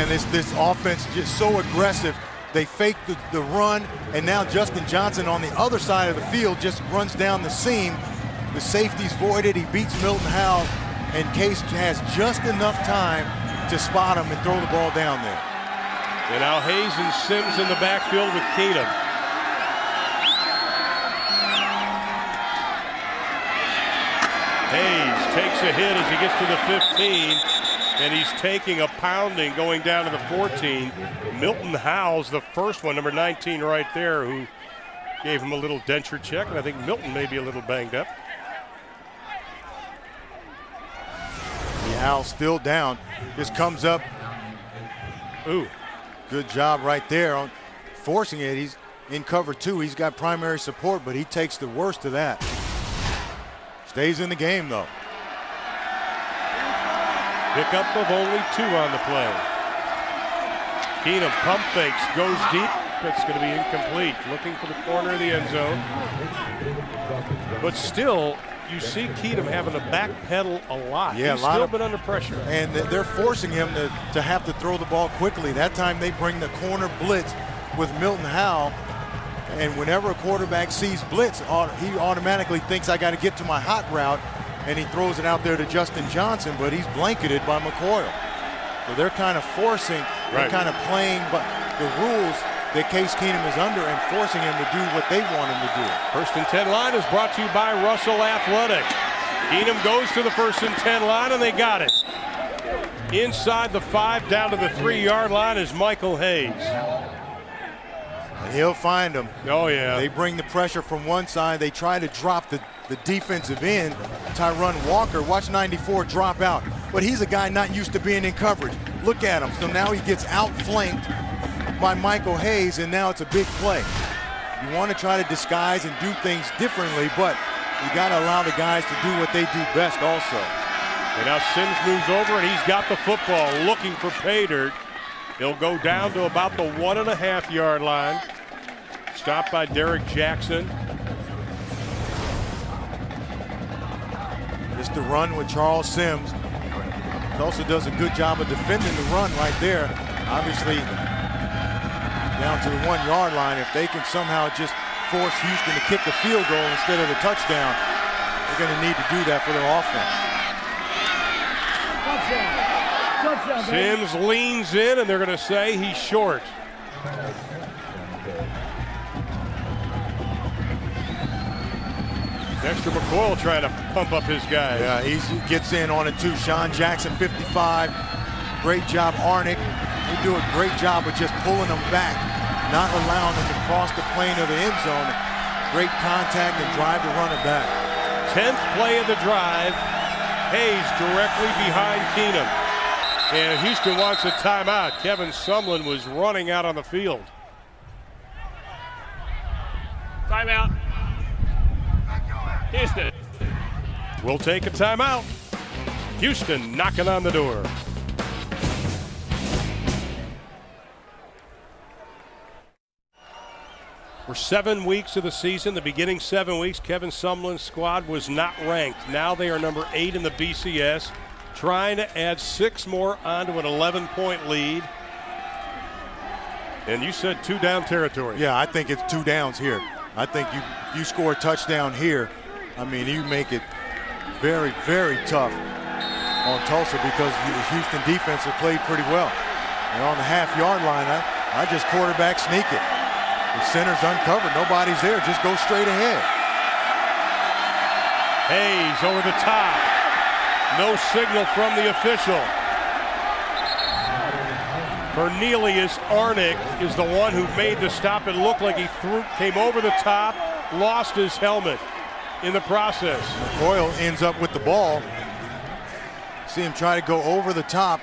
and this offense just so aggressive. They fake the run, and now Justin Johnson on the other side of the field just runs down the seam. The safety's voided. He beats Milton Howell, and Case has just enough time to spot him and throw the ball down there. And now Hayes and Sims in the backfield with Keenum. Hayes takes a hit as he gets to the 15. And he's taking a pounding going down to the 14. Milton Howell's the first one, number 19 right there, who gave him a little denture check. And I think Milton may be a little banged up. Howell still down. Just comes up. Ooh. Good job right there on forcing it. He's in cover 2. He's got primary support, but he takes the worst of that. Stays in the game, though. Pickup of only 2 on the play. Keenum pump fakes, goes deep. That's going to be incomplete. Looking for the corner of the end zone. But still, you see Keenum having to backpedal a lot. Yeah, He's still been under pressure. And they're forcing him to have to throw the ball quickly. That time they bring the corner blitz with Milton Howell. And whenever a quarterback sees blitz, he automatically thinks I got to get to my hot route. And he throws it out there to Justin Johnson, but he's blanketed by McCoyle. So they're kind of forcing, they're kind of playing but the rules that Case Keenum is under and forcing him to do what they want him to do. First and 10 line is brought to you by Russell Athletic. Keenum goes to the first and 10 line, and they got it. Inside the 5, down to the 3-yard line is Michael Hayes. And he'll find him. Oh, yeah. They bring the pressure from one side. They try to drop the defensive end. Tyron Walker, watch 94 drop out. But he's a guy not used to being in coverage. Look at him. So now he gets outflanked by Michael Hayes, and now it's a big play. You want to try to disguise and do things differently, but you got to allow the guys to do what they do best also. And now Sims moves over, and he's got the football looking for pay dirt. He'll go down to about the 1.5-yard line. Stopped by Derek Jackson. Just the run with Charles Sims. Tulsa does a good job of defending the run right there. Obviously, down to the 1-yard line. If they can somehow just force Houston to kick the field goal instead of the touchdown, they're going to need to do that for their offense. Sims leans in, and they're going to say he's short. Dexter McCoyle trying to pump up his guys. Yeah, he gets in on it too. Sean Jackson, 55. Great job, Arnick. They do a great job of just pulling them back, not allowing them to cross the plane of the end zone. Great contact and drive to run it back. 10th play of the drive. Hayes directly behind Keenum. And Houston wants a timeout. Kevin Sumlin was running out on the field. Timeout. Houston. We'll take a timeout. Houston knocking on the door. For 7 weeks of the season, the beginning 7 weeks, Kevin Sumlin's squad was not ranked. Now they are number 8 in the BCS, trying to add 6 more onto an 11-point lead. And you said 2 down territory. Yeah, I think it's 2 downs here. I think you score a touchdown here. I mean, you make it very, very tough on Tulsa because the Houston defense has played pretty well. And on the half-yard line, I just quarterback sneak it. The center's uncovered. Nobody's there. Just go straight ahead. Hayes over the top. No signal from the official. Cornelius Arnick is the one who made the stop. It looked like he came over the top, lost his helmet in the process. McCoyle ends up with the ball. See him try to go over the top.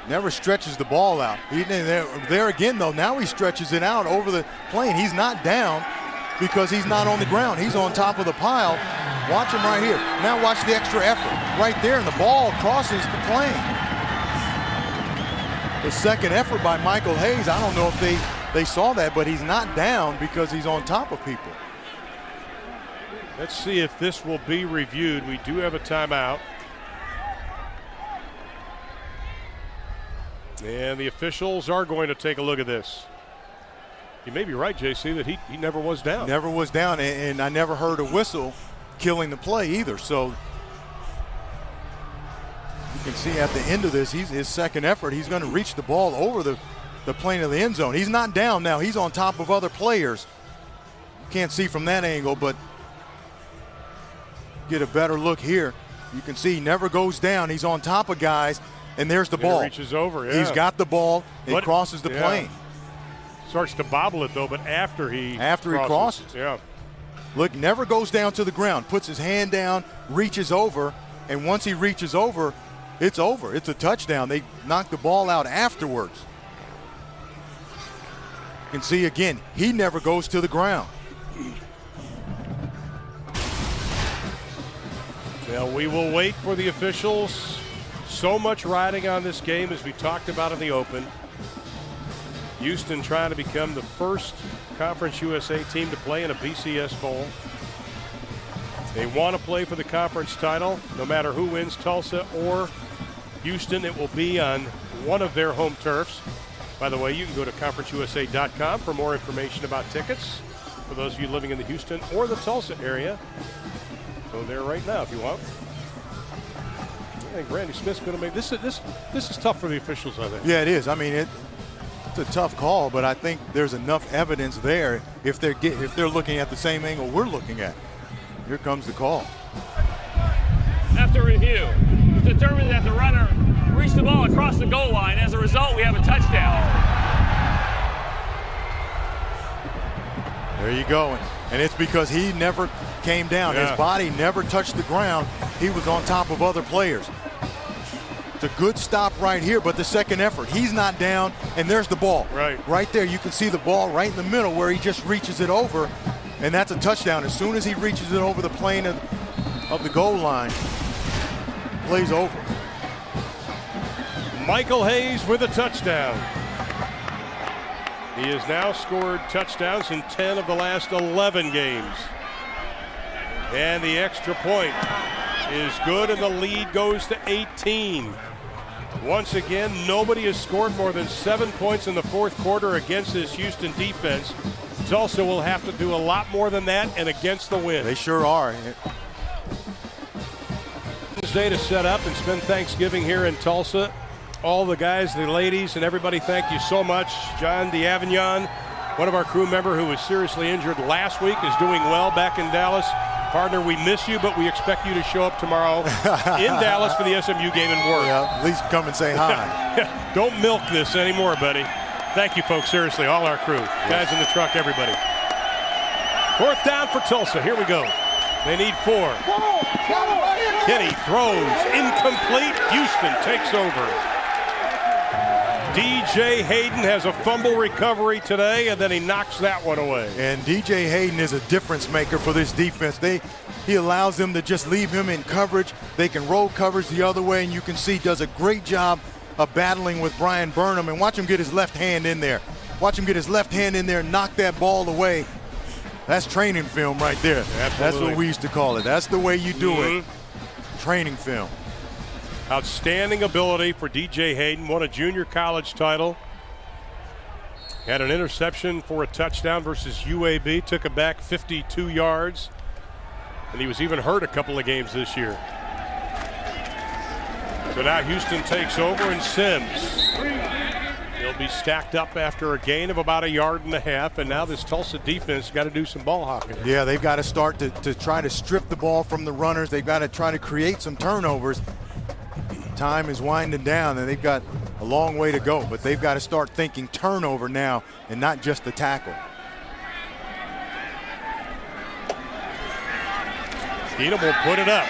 Never stretches the ball out. There again, though, now he stretches it out over the plane. He's not down because he's not on the ground. He's on top of the pile. Watch him right here. Now watch the extra effort. Right there, and the ball crosses the plane. The second effort by Michael Hayes, I don't know if they saw that, but he's not down because he's on top of people. Let's see if this will be reviewed. We do have a timeout. And the officials are going to take a look at this. You may be right, JC, that he never was down. Never was down, and I never heard a whistle killing the play either. So you can see at the end of this, his second effort, he's going to reach the ball over the plane of the end zone. He's not down now. He's on top of other players. You can't see from that angle, but get a better look here. You can see he never goes down. He's on top of guys, and there's the ball. He reaches over, yeah. He's got the ball. It crosses the plane. Starts to bobble it, though, but after he crosses. Yeah. Look, never goes down to the ground. Puts his hand down, reaches over, and once he reaches over, it's over. It's a touchdown. They knock the ball out afterwards. You can see again, he never goes to the ground. Well, we will wait for the officials. So much riding on this game, as we talked about in the open. Houston trying to become the first Conference USA team to play in a BCS Bowl. They want to play for the conference title. No matter who wins, Tulsa or Houston, it will be on one of their home turfs. By the way, you can go to conferenceusa.com for more information about tickets for those of you living in the Houston or the Tulsa area. Go there right now if you want. I think Randy Smith's going to make this is tough for the officials, I think. Yeah, it is. I mean, it's a tough call, but I think there's enough evidence there if they're looking at the same angle we're looking at. Here comes the call. After review, determined that the runner reached the ball across the goal line. As a result, we have a touchdown. There you go. And it's because he never came down. Yeah. His body never touched the ground. He was on top of other players. It's a good stop right here, but the second effort, he's not down, and there's the ball. Right there, you can see the ball right in the middle where he just reaches it over, and that's a touchdown. As soon as he reaches it over the plane of the goal line, plays over. Michael Hayes with a touchdown. He has now scored touchdowns in 10 of the last 11 games. And the extra point is good, and the lead goes to 18. Once again, nobody has scored more than 7 points in the fourth quarter against this Houston defense. Tulsa will have to do a lot more than that, and against the wind. They sure are. Day to set up and spend Thanksgiving here in Tulsa. All the guys, the ladies, and everybody, thank you so much. John D'Avignon, one of our crew member who was seriously injured last week, is doing well back in Dallas. Partner, we miss you, but we expect you to show up tomorrow in Dallas for the SMU game and work. Yeah, at least come and say hi. Don't milk this anymore, buddy. Thank you, folks, seriously, all our crew. Guys in the truck, everybody. Fourth down for Tulsa. Here we go. They need 4. Kenny throws, incomplete. Houston takes over. DJ Hayden has a fumble recovery today, and then he knocks that one away. And DJ Hayden is a difference maker for this defense. He allows them to just leave him in coverage. They can roll coverage the other way, and you can see does a great job of battling with Brian Burnham. And watch him get his left hand in there. Watch him get his left hand in there and knock that ball away. That's training film right there. Absolutely. That's what we used to call it. That's the way you do it. Training film. Outstanding ability for DJ Hayden. Won a junior college title. Had an interception for a touchdown versus UAB. Took it back 52 yards. And he was even hurt a couple of games this year. So now Houston takes over, and Sims. He'll be stacked up after a gain of about 1.5 yards. And now this Tulsa defense got to do some ball hopping. Yeah, they've got to start to try to strip the ball from the runners. They've got to try to create some turnovers. Time is winding down, and they've got a long way to go, but they've got to start thinking turnover now and not just the tackle. Keenum will put it up.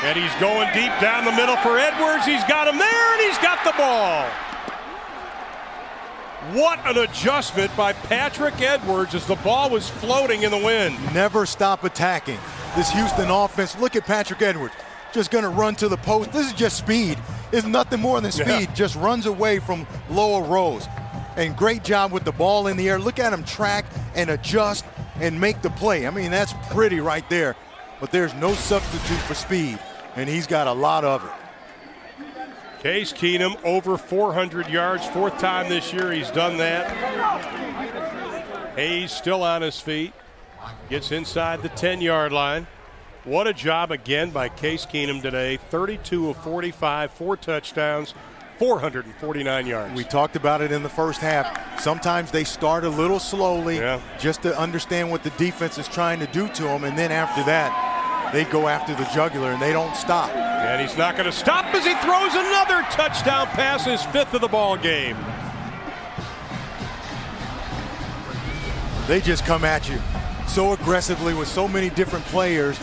And he's going deep down the middle for Edwards. He's got him there, and he's got the ball. What an adjustment by Patrick Edwards as the ball was floating in the wind. Never stop attacking. This Houston offense, look at Patrick Edwards. Just going to run to the post. This is just speed. It's nothing more than speed. Yeah. Just runs away from lower rows. And great job with the ball in the air. Look at him track and adjust and make the play. I mean, that's pretty right there. But there's no substitute for speed, and he's got a lot of it. Case Keenum over 400 yards, 4th time this year he's done that. Hayes still on his feet, gets inside the 10-yard line. What a job again by Case Keenum today. 32 of 45, 4 touchdowns, 449 yards. We talked about it in the first half. Sometimes they start a little slowly just to understand what the defense is trying to do to them, and then after that, they go after the jugular and they don't stop. And he's not going to stop as he throws another touchdown pass, his 5th of the ball game. They just come at you so aggressively with so many different players.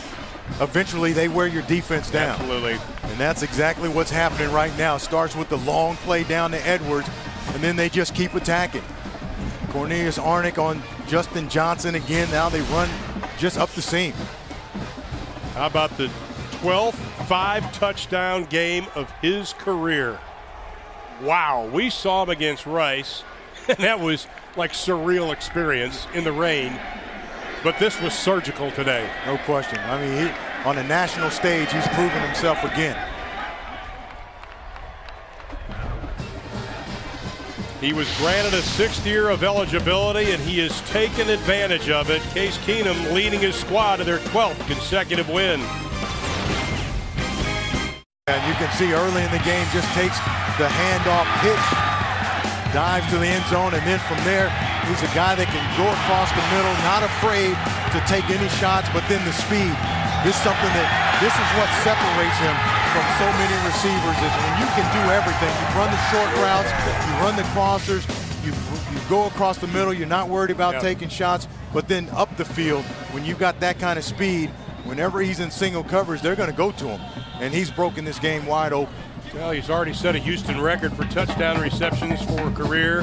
Eventually they wear your defense down. Absolutely. And that's exactly what's happening right now. Starts with the long play down to Edwards, and then they just keep attacking. Cornelius Arnick on Justin Johnson again. Now they run just up the seam. How about the 12th 5-touchdown game of his career? Wow, we saw him against Rice, and that was like surreal experience in the rain. But this was surgical today. No question. I mean, on a national stage, he's proven himself again. He was granted a 6th year of eligibility, and he has taken advantage of it. Case Keenum leading his squad to their 12th consecutive win. And you can see early in the game just takes the handoff pitch, dives to the end zone, and then from there, he's a guy that can go across the middle, not afraid to take any shots, but then the speed. This is what separates him from so many receivers is when you can do everything. You run the short routes, you run the crossers, you go across the middle, you're not worried about taking shots, but then up the field, when you've got that kind of speed, whenever he's in single coverage, they're going to go to him. And he's broken this game wide open. Well, he's already set a Houston record for touchdown receptions for a career.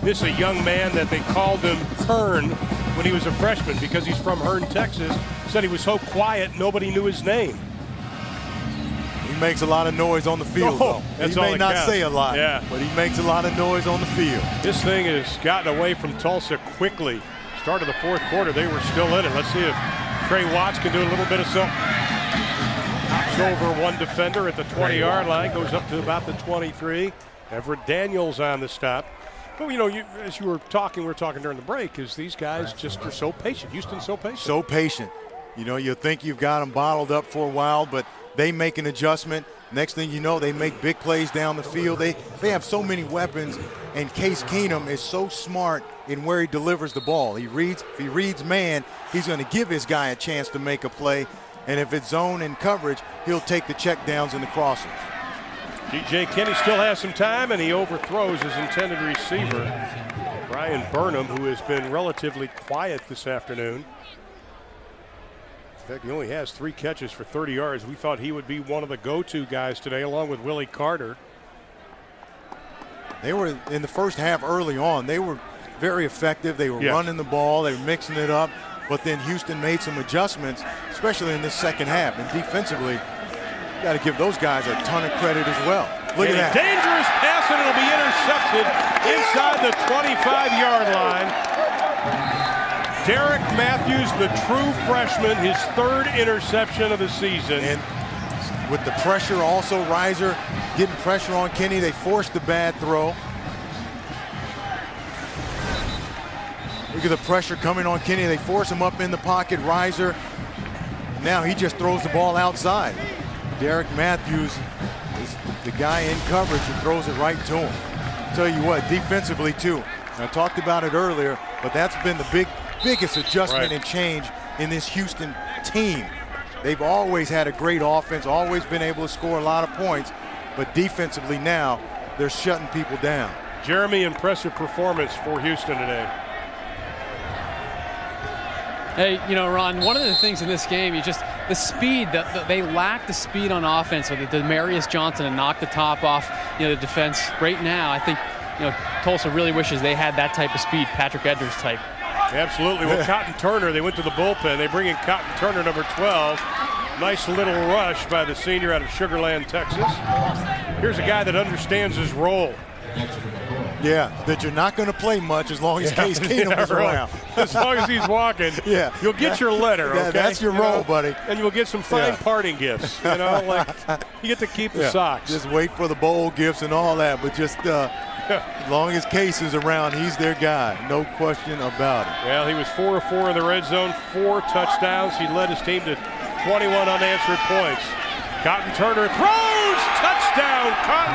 This is a young man that they called him Hearn when he was a freshman because he's from Hearn, Texas. Said he was so quiet, nobody knew his name. He makes a lot of noise on the field, though. That's he may not counts. say a lot, yeah, but he makes a lot of noise on the field. This thing has gotten away from Tulsa quickly. Start of the 4th quarter, they were still in it. Let's see if Trey Watts can do a little bit of something. Hops over one defender at the 20-yard line, goes up to about the 23. Everett Daniels on the stop. But, you know, as you were talking, we were talking during the break, is these guys just are so patient. Houston's so patient. So patient. You know, you think you've got them bottled up for a while, but they make an adjustment. Next thing you know, they make big plays down the field. They have so many weapons, and Case Keenum is so smart in where he delivers the ball. If he reads man, he's going to give his guy a chance to make a play. And if it's zone and coverage, he'll take the check downs and the crossers. DJ Kenny still has some time, and he overthrows his intended receiver, Brian Burnham, who has been relatively quiet this afternoon. In fact, he only has 3 catches for 30 yards. We thought he would be one of the go-to guys today, along with Willie Carter. They were, in the first half early on, they were very effective. They were running the ball. They were mixing it up. But then Houston made some adjustments, especially in this second half. And defensively, you got to give those guys a ton of credit as well. Look at that. Dangerous pass, and it'll be intercepted inside the 25-yard line. Derek Matthews, the true freshman, his 3rd interception of the season. And with the pressure, also Reiser getting pressure on Kenny, they forced the bad throw. Look at the pressure coming on Kenny. They force him up in the pocket. Reiser, now he just throws the ball outside. Derek Matthews is the guy in coverage who throws it right to him. I'll tell you what, defensively too. I talked about it earlier, but that's been the biggest adjustment and change in this Houston team. They've always had a great offense, always been able to score a lot of points, but defensively now, they're shutting people down. Jeremy, impressive performance for Houston today. Hey, you know, Ron, one of the things in this game, the speed, they lack the speed on offense with the Demarius Johnson and knock the top off, the defense. Right now, I think, Tulsa really wishes they had that type of speed, Patrick Edwards type. Absolutely. Well, Cotton Turner, they went to the bullpen. They bring in Cotton Turner, number 12. Nice little rush by the senior out of Sugar Land, Texas. Here's a guy that understands his role. Yeah, that you're not going to play much as long as Case Keenum is right. around. As long as he's walking, Yeah. you'll get your letter, okay? That's your role, buddy. And you'll get some fine parting gifts, like you get to keep the socks. Just wait for the bowl gifts and all that, but just as long as Case is around, he's their guy. No question about it. Well, he was 4 of 4 in the red zone, 4 touchdowns. He led his team to 21 unanswered points. Cotton Turner throws, touchdown, Cotton.